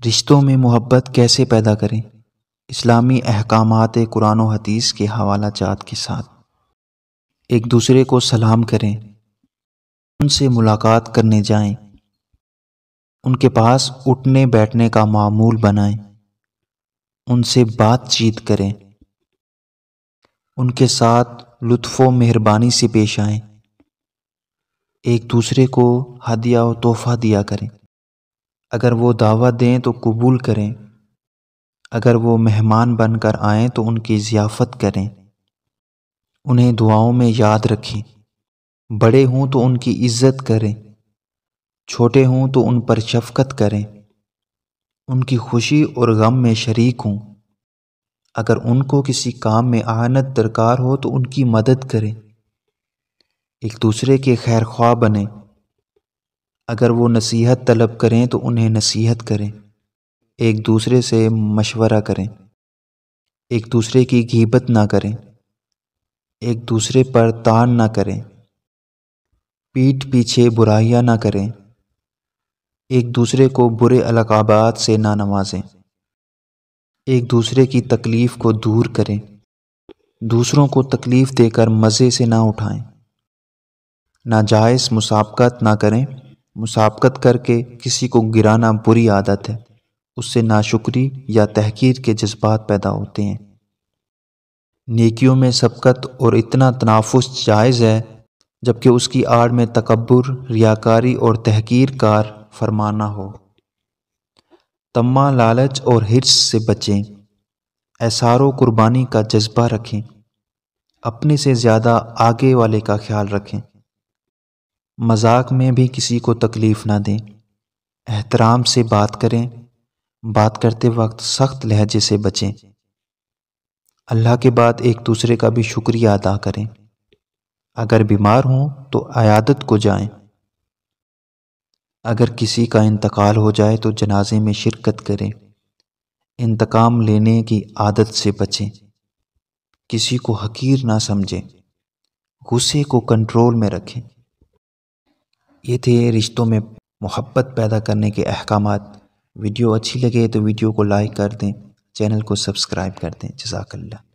رشتوں میں محبت کیسے پیدا کریں؟ اسلامی احکامات قرآن و حدیث کے حوالہ جات کے ساتھ ایک دوسرے کو سلام کریں، ان سے ملاقات کرنے جائیں، ان کے پاس اٹھنے بیٹھنے کا معمول بنائیں، ان سے بات چیت کریں، ان کے ساتھ لطف و مہربانی سے پیش آئیں، ایک دوسرے کو ہدیہ و تحفہ دیا کریں، اگر وہ دعوت دیں تو قبول کریں، اگر وہ مہمان بن کر آئیں تو ان کی ضیافت کریں، انہیں دعاؤں میں یاد رکھیں، بڑے ہوں تو ان کی عزت کریں، چھوٹے ہوں تو ان پر شفقت کریں، ان کی خوشی اور غم میں شریک ہوں، اگر ان کو کسی کام میں اعانت درکار ہو تو ان کی مدد کریں، ایک دوسرے کے خیر خواہ بنیں، اگر وہ نصیحت طلب کریں تو انہیں نصیحت کریں، ایک دوسرے سے مشورہ کریں، ایک دوسرے کی غیبت نہ کریں، ایک دوسرے پر طعن نہ کریں، پیٹھ پیچھے برائیاں نہ کریں، ایک دوسرے کو برے القابات سے نہ نوازیں، ایک دوسرے کی تکلیف کو دور کریں، دوسروں کو تکلیف دے کر مزے سے نہ اٹھائیں، ناجائز مسابقت نہ کریں، مسابقت کر کے کسی کو گرانا بری عادت ہے، اس سے ناشکری یا تحقیر کے جذبات پیدا ہوتے ہیں، نیکیوں میں سبقت اور اتنا تنافس جائز ہے جبکہ اس کی آڑ میں تکبر، ریاکاری اور تحقیر کار فرمان نہ ہو، طمع، لالچ اور حرص سے بچیں، ایثار و قربانی کا جذبہ رکھیں، اپنے سے زیادہ آگے والے کا خیال رکھیں، مذاق میں بھی کسی کو تکلیف نہ دیں، احترام سے بات کریں، بات کرتے وقت سخت لہجے سے بچیں، اللہ کے بعد ایک دوسرے کا بھی شکریہ ادا کریں، اگر بیمار ہوں تو عیادت کو جائیں، اگر کسی کا انتقال ہو جائے تو جنازے میں شرکت کریں، انتقام لینے کی عادت سے بچیں، کسی کو حقیر نہ سمجھیں، غصے کو کنٹرول میں رکھیں۔ یہ تھے رشتوں میں محبت پیدا کرنے کے احکامات۔ ویڈیو اچھی لگے تو ویڈیو کو لائک کر دیں، چینل کو سبسکرائب کر دیں۔ جزاک اللہ۔